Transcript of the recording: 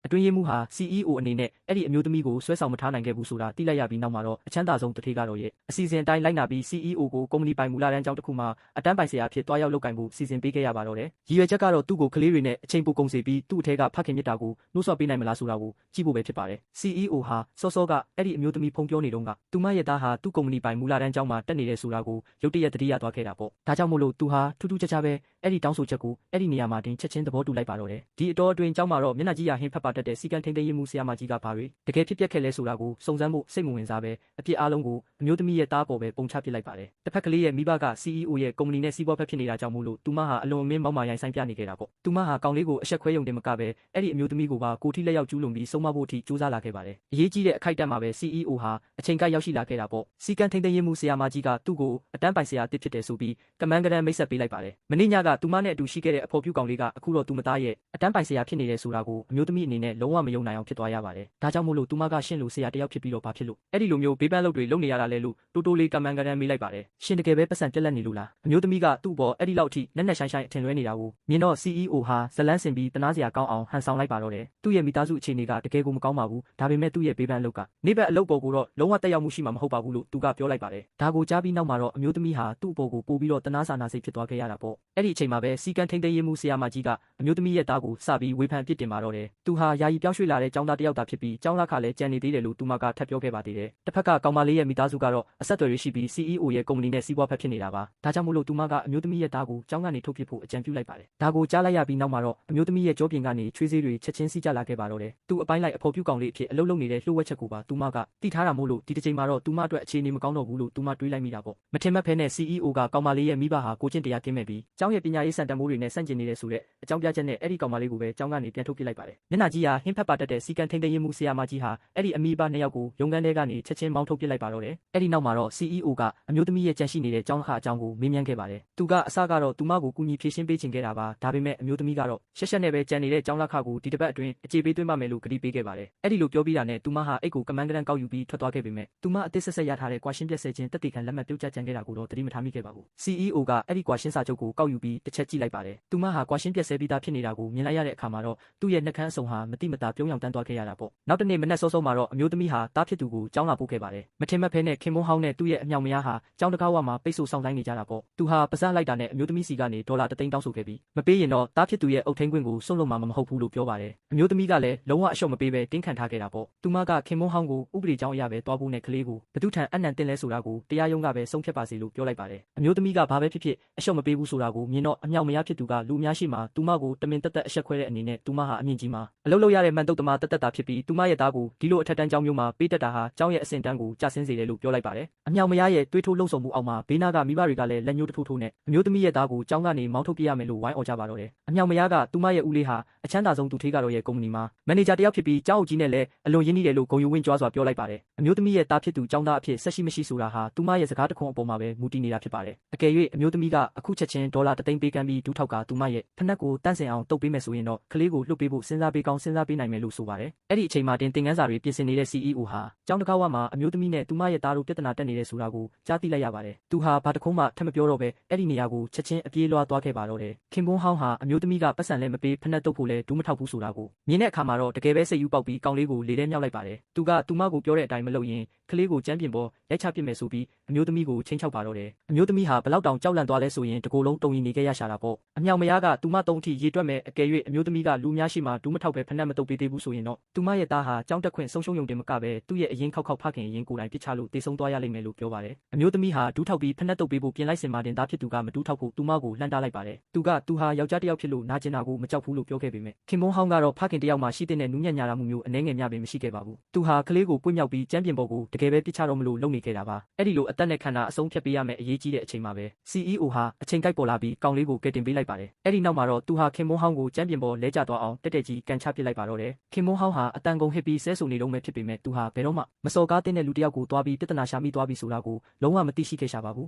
အတွင်းရေးမှူးဟာ CEO အနေနဲ့အဲ့ဒီအမျိုးသမီးကိုဆွဲဆောင်မထားနိုင်ခဲ့ဘူးဆိုတာသိလိုက်ရပြီးနောက်မှာတော့အချမ်းသာဆုံးတစ်ထေကတော့ရဲ့အစီအစဉ်အတိုင်းလိုက်နာပြီး CEO ကိုကုမ္ပဏီပိုင်မူလတန်းကျောင်းတစ်ခုမှာအတန်းပိုင်ဆရာအဖြစ်တွားရောက်လုပ်ကိုင်ဖို့စီစဉ်ပေးခဲ့ရပါတော့တယ်။ရည်ရွယ်ချက်ကတော့သူ့ကိုကလေးတွေနဲ့အချိန်ပိုကုန်စေပြီးသူ့အထက်ကဖခင်မြတ်တာကိုနှိုးဆော်ပေးနိုင်မလားဆိုတာကိုကြည့်ဖို့ပဲဖြစ်ပါတယ်။ CEO ဟာစောစောကအဲ့ဒီအမျိုးသမီးဖုန်းပြောနေတော့ကသူမရဲ့သားဟာသူ့ကုမ္ပဏီပိုင်မူလတန်းကျောင်းမှာတက်နေတဲ့ဆိုတာကိုရုတ်တရက်သတိရသွားခဲ့တာပေါ့။ဒါကြောင့်မို့လို့သူဟာထူးထူးခြားခြားပဲအဲ့ဒီတောင်းဆိုချက်ကိုအဲ့ဒီနေရာမှာတင်ချက်ချင်းသဘောတူလိုက်ပါတော့တယ်။ဒီအတော်အတွင်းကျောင်းမှာတော့မျက်နှာကြီးရာဟင်းဖက်ပါတတ်တဲ့စီကံထိန်သိမ်းရေးမှုဆရာမကြီးကဘာတွေတကယ်ဖြစ်ပျက်ခဲ့လဲဆိုတာကိုစုံစမ်းဖို့စိတ်မဝင်စားပဲအပြစ်အားလုံးကိုအမျိုးသမီးရဲ့သားပေါ်ပဲပုံချပစ်လိုက်ပါတယ်။တစ်ဖက်ကလေးရဲ့မိဘက CEO ရဲ့ကုမ္ပဏီနဲ့စီးပွားဖက်ဖြစ်နေတာကြောင့်မို့လို့သူမဟာအလွန်အမင်းမောက်မာရိုင်းဆိုင်ပြနေခဲ့တာပေါ့။သူမဟာကောင်လေးကိုအဆက်ခွဲယုံတင်မကပဲအဲ့ဒီအမျိုးသမီးကိုပါကိုထိလက်ရောက်ကျူးလွန်ပြီးဆုံးမဖို့အထိကြိုးစားလာခဲ့ပါတယ်။အရေးကြီးတဲ့အခိုက်အတန့်မှာပဲ CEO ဟာအချိန်ကိုက်ရောက်ရှိလာခဲ့တာပေါ့။စီကံထိန်သိမ်းရေးမှုဆရာမကြီးကသူ့ကိုအတန်းပိုင်ဆရာအစ်ဖြစ်တယ်ဆိုပြီးကမန်းကရန်မိတ်ဆက်ပေးလိုက်ပါတယ်။မနေ့ညကသူမနဲ့အတူရှိခဲ့တဲ့အဖော်ပြူကောင်လေးကအခုတော့သူမသားရဲ့အတန်းပိုင်ဆရာဖြစ်နေတယ်ဆိုတာကိုအမျိုးသမီးအနေနဲ့လုံးဝမယုံနိုင်အောင်ဖြစ်သွားရပါတယ်။ဒါကြောင့်မို့လို့သူမကရှင့်လိုဆရာတယောက်ဖြစ်ပြီးတော့ဘာဖြစ်လို့အဲ့ဒီလိုမျိုးဘေးပန်းလုပ်တွေလုပ်နေရတာလဲလို့တိုးတိုးလေးကမန်းကရန်မေးလိုက်ပါတယ်။ရှင်တကယ်ပဲပတ်စံပြက်လက်နေလို့လားအမျိုးသမီးကသူ့ဘောအဲ့ဒီလောက်ထိနက်နက်ရှိုင်းရှိုင်းအထင်လွဲနေတာကိုမြင်တော့ CEO ဟာဇလန်းစင်ပြီးတနာစရာကောင်းအောင်ဟန်ဆောင်လိုက်ပါတော့တယ်။သူ့ရဲ့မိသားစုအခြေအနေကတကယ်ကိုမကောင်းပါဘူး။ဒါပေမဲ့သူ့ရဲ့ဘေးပန်းလုပ်ကနေဘက်အလုပ်ပေါ်ကိုတော့လုံးဝတက်ရောက်မှုရှိမှာမဟုတ်ပါဘူးလို့သူကပြောလိုက်ပါတယ်။ဒါကိုကြားပြီးနောက်မှာတော့အမျိုးသမီးဟာသူ့ဘောကိုပို့ပြီးတော့တနာစာနာစိတ်ဖြစ်သွားခဲ့ရတာပေါ့။အဲ့ဒီအချိန်မှာပဲစီကံထိန်သိမ်းရေးမှုဆရာမကြီးကအမျိုးသမီးရဲ့သားကိုစပြီးဝေဖန်ပြစ်တင်ပါတော့တယ်။သူဟာယာယီပြောင်းရွှေ့လာတဲ့ကျောင်းသားတစ်ယောက်သာဖြစ်ပြီးကျောင်းလာခလည်းကြံနေသေးတယ်လို့သူမကထပ်ပြောခဲ့ပါသေးတယ်။တစ်ဖက်ကကောင်မလေးရဲ့မိသားစုကတော့အဆက်အသွယ်ရှိပြီး CEO ရဲ့ကုမ္ပဏီနဲ့စီးပွားဖက်ဖြစ်နေတာပါ။ဒါကြောင့်မို့လို့သူမကအမျိုးသမီးရဲ့သားကိုကျောင်းကနေထုတ်ပစ်ဖို့အကြံပြုလိုက်ပါတယ်။ဒါကိုကြားလိုက်ရပြီးနောက်မှာတော့အမျိုးသမီးရဲ့ကြောပြင်ကနေချွေးစေးတွေချက်ချင်းစီးကျလာခဲ့ပါတော့တယ်။သူ့အပိုင်းလိုက်အဖော်ပြူကောင်လေးအဖြစ်အလုပ်လုပ်နေတဲ့လှုပ်ဝက်ချက်ကိုပါသူမကတိထားတာမို့လို့ဒီတစ်ချိန်မှာတော့သူမအတွက်အခြေအနေမကောင်းတော့ဘူးလို့သူမတွေးလိုက်မိတာပေါ့။မထင်မှတ်ဖဲနဲ့ CEO ကကောင်မလေးရဲ့မိဘဟာကိုကျင့်တရားကင်းမဲ့ပြီးကျောင်းရဲ့ပညာရေးစံတန်ဖိုးတွေနဲ့ဆန့်ကျင်နေတဲ့ဆိုတဲ့အကြောင်းပြချက်နဲ့အဲ့ဒီကောင်မလေးကိုပဲကျောင်းကနေပြန်ထုတ်ပစ်လိုက်ပါတယ်။မျက်နှာကြီးဟာဟင်းဖက်ပါတတ်တဲ့စီကံထိန်သိမ်းရေးမှုဆရာမကြီးဟာအဲ့ဒီအမိဘနှစ်ယောက်ကိုရုံးခန်းထဲကနေချက်ချင်းမောင်းထုတ်ပစ်လိုက်ပါတော့တယ်။အဲ့ဒီနောက်မှာတော့ CEO ကအမျိုးသမီးရဲ့ကြံရှိနေတဲ့ကျောင်းခအကြောင်းကိုမေးမြန်းခဲ့ပါတယ်။သူကအစကတော့သူမကိုကူညီဖြေရှင်းပေးချင်ခဲ့တာပါ။ဒါပေမဲ့အမျိုးသမီးကတော့ရှက်ရှက်နဲ့ပဲကြံနေတဲ့ကျောင်းလက်ခကိုဒီတစ်ပတ်အတွင်းအခြေပေးသွင်းပါမယ်လို့ကတိပေးခဲ့ပါတယ်။အဲ့ဒီလိုပြောပြီးတာနဲ့သူမဟာအိတ်ကိုကမန်းကရန်ကောက်ယူပြီးထွက်သွားခဲ့ပေမဲ့သူမအသစ်ဆက်ရထားတဲ့ကွာရှင်းပြက်ဆဲခြင်းတက်တီခံလက်မှတ်ပြုတ်ကျကြံခဲ့တာကိုတော့သတိမထားမိခဲ့ပါဘူး။ CEO ကအဲ့ဒီကွာရှင်းစာချုပ်ကိုကောက်ယူပြီးတစ်ချက်ကြည့်လိုက်ပါတယ်။သူမဟာကွာရှင်းပြက်ဆဲပြီးသားဖြစ်နေတာကိုမြင်လိုက်ရတဲ့အခါမှာတော့သူ့ရဲ့နှက်ခမ်းအစုံဟာမတိမတာပြုံးယောင်တန်းသွားခဲ့ရတာပေါ့။နောက်တနေ့မနက်စောစောမှာတော့အမျိုးသမီးဟာတားဖြစ်သူကိုကျောင်းလာပို့ခဲ့ပါတယ်။မထင်မှတ်ဖဲနဲ့ခင်မွန်းဟောင်းနဲ့သူ့ရဲ့အမြောင်မယားဟာကျောင်းတကားဝမှာပိတ်ဆို့ဆောင်တိုင်းနေကြတာပေါ့။သူဟာပါးစပ်လိုက်တာနဲ့အမျိုးသမီးစီကနေဒေါ်လာ1 သိန်းတောင်းဆိုခဲ့ပြီးမပေးရင်တော့တားဖြစ်သူရဲ့အုပ်ထိန်းခွင့်ကိုစွန့်လွတ်မှာမဟုတ်ဘူးလို့ပြောပါတယ်။အမျိုးသမီးကလည်းလုံးဝအလျှော့မပေးပဲတင်းခံထားခဲ့တာပေါ့။သူမကခင်မွန်းဟောင်းကိုဥပဒေကြောင်းအရပဲတွားဖို့နဲ့ကလေးကိုဘသူထံအနံတင်လဲဆိုတာကိုတရားရုံးကပဲဆုံးဖြတ်ပါစေလို့ပြောလိုက်ပါတယ်။အမျိုးသမီးကဘာပဲဖြစ်ဖြစ်အလျှော့မပေးဘူးဆိုတာကိုမြင်တော့အမြောင်မယားဖြစ်သူကလူအများရှိမှသူမကိုတမင်တက်တက်အဆက်ခွဲတဲ့အနေနဲ့သူမဟာအမြင့်ကြီးမှာအလုပ်လုပ်ရတဲ့မှန်တုတ်သမားတက်တက်တာဖြစ်ပြီးသူမရဲ့သားကိုဒီလိုအထက်တန်းကျောင်းမျိုးမှာပေးတက်တာဟာကျောင်းရဲ့အဆင့်တန်းကိုကျဆင်းစေတယ်လို့ပြောလိုက်ပါတယ်။အမြောင်မယားရဲ့တွေးထိုးလှုံ့ဆော်မှုအောက်မှာဘေးနားကမိဘတွေကလည်းလက်ညှိုးထိုးထိုးနဲ့အမျိုးသမီးရဲ့သားကိုကျောင်းကနေမောင်းထုတ်ပြရမယ်လို့ဝိုင်းအော်ကြပါတော့တယ်။အမြောင်မယားကသူမရဲ့ဦးလေးဟာအချမ်းသာဆုံးသူထေးကတော့ရဲ့ကုမ္ပဏီမှာမန်နေဂျာတယောက်ဖြစ်ပြီးကျောင်းအုပ်ကြီးနဲ့လည်းအလွန်ရင်းနှီးတယ်လို့ဂုဏ်ယူဝင့်ကြွားစွာပြောလိုက်ပါတယ်။အမျိုးသမီးရဲ့သားဖြစ်သူကျောင်းသားအဖြစ်ဆက်ရှိမရှိဆိုတာဟာသူမရဲ့စကားတခွန်းအပေါ်မှာပဲမူတည်နေတာဖြစ်ပါတယ်။အကယ်၍အမျိုးသမီးကအခုချက်ချင်းဒေါ်လာ1 သိန်းပေးကမ်းပြီးဒူးထောက်ကသူမရဲ့ဖနက်ကိုတန့်စင်အောင်တုပ်ပေးမယ်ဆိုရင်တော့ကလေးကိုလွှတ်ပေးဖို့စဉ်းစားပေးကောင်းစဉ်းစားပေးနိုင်မယ်လို့ဆိုပါတယ်။အဲ့ဒီအချိန်မှာတင်သင်ခန်းစာတွေပြင်ဆင်နေတဲ့ CEO ဟာကျောင်းတကားဝမှာအမျိုးသမီးနဲ့သူမရဲ့သားတို့ပြဿနာတက်နေတဲ့ဆိုတာကိုကြားသိလိုက်ရပါတယ်။သူဟာဘာတခုမှထပ်မပြောတော့ပဲအဲ့ဒီနေရာကိုချက်ချင်းအပြေးလွှားသွားခဲ့ပါတော့တယ်။ခင်ပွန်းဟောင်းဟာအမျိုးသမီးကပတ်စံလည်းမပေးဖနက်တုပ်ဖို့လည်းဒူးမထောက်ဘူးဆိုတာကိုမြင်တဲ့အခါမှာတော့တကယ်ပဲစိတ်ယူပေါက်ပြီးကောင်လေးကိုလေထဲမြောက်လိုက်ပါတယ်။သူကသူမကိုပြောတဲ့အတိုင်းမလုပ်ရင်ကလေးကိုကြမ်းပြင်ပေါ်ရိုက်ချပစ်မယ်ဆိုပြီးအမျိုးသမီးကိုချင်းချောက်ပါတော့တယ်။အမျိုးသမီးဟာဘလောက်တောင်ကြောက်လန့်သွားလဲဆိုရင်တကိုယ်လုံးတုံရင်နေခဲ့ရရှာတာပေါ့။အမြောင်မယားကသူမတုံးအထိရေတွက်မဲ့အကယ်၍အမျိုးသမီးကလူများရှိမှဒူးမထောက်ပဲဖနက်မတုပ်ပေးသေးဘူးဆိုရင်တော့သူမရဲ့သားဟာကြောင်းတက်ခွင့်ဆုံးရှုံးယုံတင်မကပဲသူ့ရဲ့အရင်ခောက်ဖခင်အရင်ကိုယ်တိုင်ပြစ်ချလို့တေဆုံးသွားရလိမ့်မယ်လို့ပြောပါတယ်။အမျိုးသမီးဟာဒူးထောက်ပြီးဖနက်တုပ်ပေးဖို့ပြင်လိုက်စင်မှာတင်သားဖြစ်သူကမဒူးထောက်ဖို့သူမကိုလှမ်းတားလိုက်ပါတယ်။သူဟာယောက်ျားတစ်ယောက်ဖြစ်လို့နာကျင်တာကိုမကြောက်ဘူးလို့ပြောခဲ့ပေမဲ့ခင်မွန်းဟောင်းကတော့ဖခင်တစ်ယောက်မှရှိတဲ့နူးညံ့ညာတာမှုမျိုးအနှဲငယ်များပင်မရှိခဲ့ပါဘူး။သူဟာကလေးကိုပွင့်မြောက်ပြီးကြမ်းပြင်ပေါ်ကိုတကယ်ပဲပြစ်ချတော့မလို့လုပ်နေခဲ့တာပါ။အဲ့ဒီလိုအသက်နဲ့ခန္ဓာအဆုံးဖြတ်ပေးရမယ့်အရေးကြီးတဲ့အချိန်မှာပဲ CEO ဟာအချိန်ကိုက်ပေါ်လာပြီးကောင်လေးကိုကယ်တင်ပေးလိုက်ပါတယ်။အဲ့ဒီနောက်မှာတော့သူဟာခင်မွန်းဟောင်းကိုကြမ်းပြင်ပေါ်လဲကျသွားအောင်တက်ကြီးကန်ချပစ်လိုက်ပါတော့တယ်။ခင်မွန်းဟောင်းဟာအတန်ကုန်ဟစ်ပြီးဆဲဆူနေတော့မဲ့ဖြစ်ပေမဲ့သူဟာဘယ်တော့မှမစော်ကားတဲ့လူတစ်ယောက်ကိုတွားပြီးပြဿနာရှာမိသွားပြီဆိုတာကိုလုံးဝမသိရှိခဲ့ရှာပါဘူး